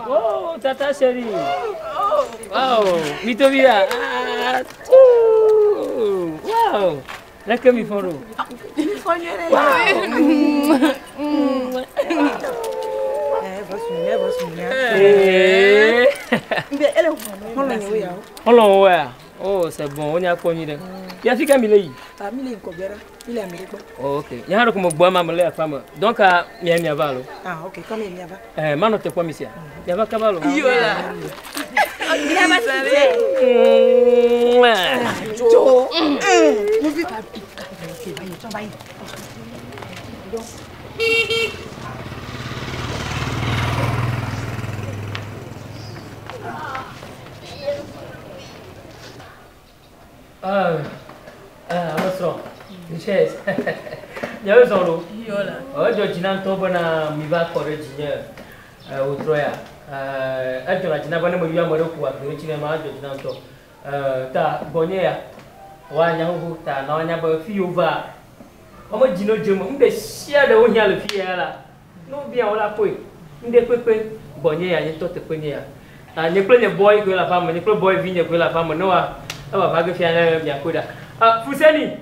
Oh, tata chérie. Wow, Mitovia. Wow. Là que mi font. Oh, c'est bon, on y a connu. Il y a fika milei. Ah, milei ko bera. Il est américain. OK. Il y a comme bois maman la femme. Donc à mi avalo. Ah, OK, comme il y a. Mano te quoi monsieur. Il y a cavallo. Yo là. Il y a pas Jo. Mon vie pas. Tu vas y. Abasro. Yes. Nyawe solo. Yola. Ojo jinan to bana mi ba kore jinya. Utroya. Ajo na jinan bana mo yuwa mo ku wa do chine ma ajo jinan to. Ta bonye ya. Wa nya hu ta na nya ba fi over. Omo jino jemo mbe sia de wo nya le fi ya la. No bien wala poi. Nde pepe bonye ya ni to te penye ya. Ni plenya boy ko la femme, ni plenya boy vigne ko la femme no wa. Aba vaga fi ana mi akoda. Fuseni.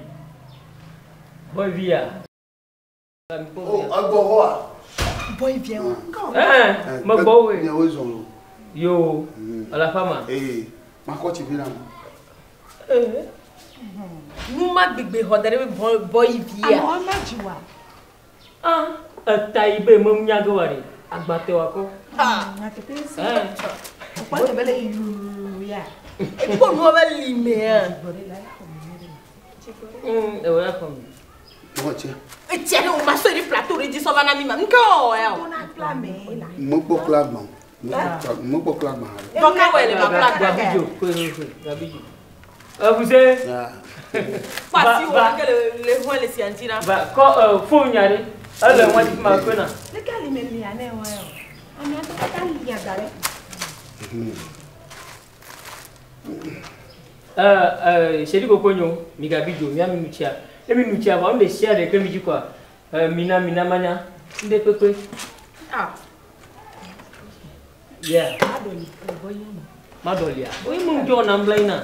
Boy via. Oh, agora. Boy vient. Magbo we. Yo, à la femme. Ma ko ti bi na. Nu ma gbegbe hodere boy via. Ah, ma jiwa. Taibe mo nyago wari. Agbate wa ko. Na tete si. Kwa te bele yu ya. E ko no ba lime ah. Welcome. What ya? E tiene un masso di plateau di so bana mi ma. Nko ya. Ko na plan me la. Mo po club man. Mo po club man. Donc ka wele ba plateau. Gabijo, ko Gabijo. Vous savez? Pas si on que le roi les scientira. Ba ko fo nyare. Ala mo ti ma ko na. Le ka li me mi ane wa yo. Ami ata ka li ya gare. Chéri Kokonyo, mi Gabijo, mi ami nuchia. Emi nuchia va on de share de kemi quoi. Mina manya. Nde pepe. Ah. Yeah. Madolia. O imu jo na mlaina.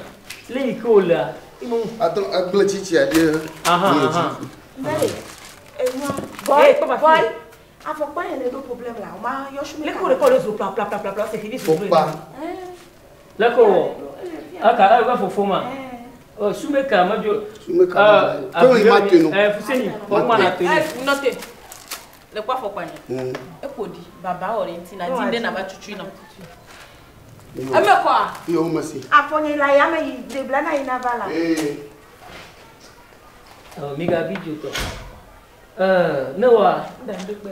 Le ikola. Imu. Attends, agble chichi a dia. Aha. Ndale. Boy, boy. Afokpa ene do problème là. O ma yo shume. Le ko le zo pla c'est fini Faut pas. Lako. Aka ga fofoma. Oh, Shumeka majo. Shumeka. Comment il m'a tenu? Fuseni, comment na tenu? Notez. Le quoi faut pas ni? E ko di baba orienti na dinde na ba chuchu na. E me quoi? Yo merci. Afoni la ya me de blana ina bala. Mi Gabijo to. Nawa. Ndandekbe.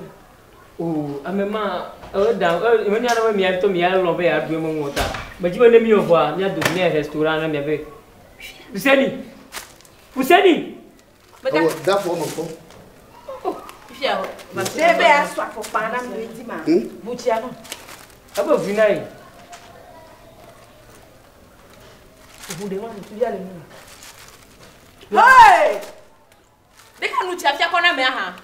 Oh, amema da me nya na mi ato mi alo be adu mo ngota. Ba jibo ne mi o bua, mi adu ne restaurant na mi be. Fuseni. Oh, d'afo mo ko. Fia. Bebe aso afokpa na me di ma. Butia no. Aba vinai. Vous demandez tu y aller nous. Hey! Dès que nous tu as fait qu'on a mis ha.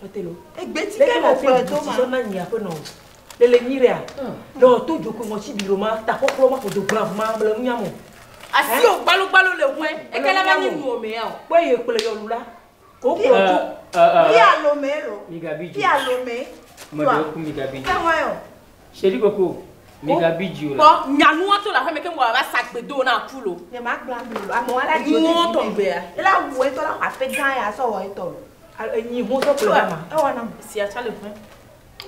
Otelo. Egbe ti ke mo pe do ma. So na nya ko no. Lele nyire a. No to joko mo si biro ma ta kokoro ma photograph ma bele nya mo. Asi o gbalo le hun e ke la ba ni nu o me ya o. Pe ye pele yo lula. Ko ko to. Bi alomelo. Mi Gabijo. Bi alome. Mo do ku Mi Gabijo. Ka wa yo. Chéri Koko. Mi Gabijo la. Bon, nyanu wa to la fe me ke mo ba sagbe do na kulo. Ne ma gba lo. Amo ala di. Mo to be ya. E la wo e to la wa fe gan ya so wo e to. Ni ho so pele ma. E wa na. Si a cha le fun.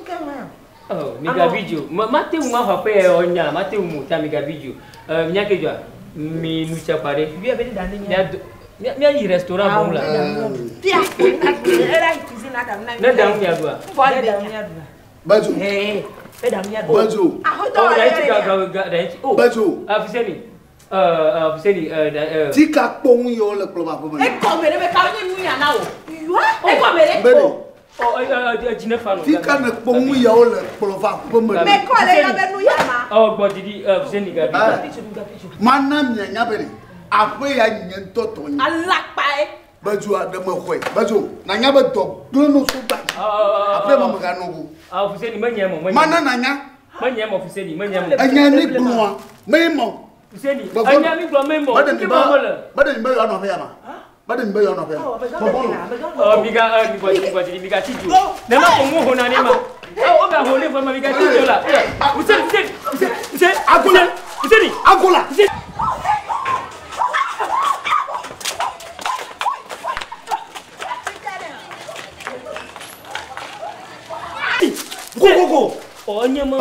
Ka wa yo. Oh, Mi Gabijo. Mate uma fa pe onya, mate umu ta Mi Gabijo. Nya ke jwa. Mi nu cha pare. Bi e be di dan nya. Mi a restaurant bon la. Pia ko na era cuisine na dan na. Na dan mi adua. Bo de nya. Bajo. Bajo. Bajo. Fuseni. Tika pong yo le ploba po. E ko mere me ka ni nu ya na o. E ko mere. Bede. Jine falo. Tika ne pong yo le ploba po me. Me ko le ya be nu ya ma. Oh, Bodidi, Fuseni Gabijo. Mana nya nya bere. Ape ya nyen toto nya. Alapa e. Baju a de me khoy. Baju, nanya ba dog glono so ba. Après ma ga no go. Officier ni manya mo. Mana nanya. Manya mo officier ni manya mo. Anya ni gluwa. Me mo. Officier ni. Anya ni gluwa me mo. Bada ni ba yo no fe ma. Bada ni ba yo no fe. Biga tiju. Na ma ko ngo na ni ma. O ga ho le fa ma biga tiju la. Officier Agola. Officier ni Agola. Go. Oh, anya ma.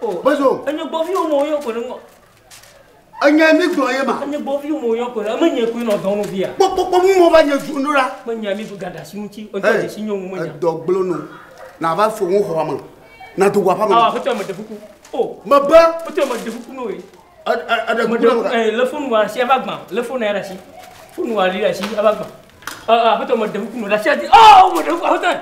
Oh, Bazo. Anya bofi o mo yo ko ngo. Anya mi glo ye ma. Anya bofi o mo yo ko. Amanya ku no don no bia. Po mo ba nya junura. Manya mi gada simuchi. O to si nyon mo nya. Dog blono. Na ba fo wo ho ma. Na to gwa pa ma. Ah, foto ma defuku. Oh, ma ba. Foto ma defuku no e. Ada ma le phone wa si abagba. Le phone era si. Phone wa ri si abagba. Foto ma defuku no la si ati. Oh, mo defuku. Hotan.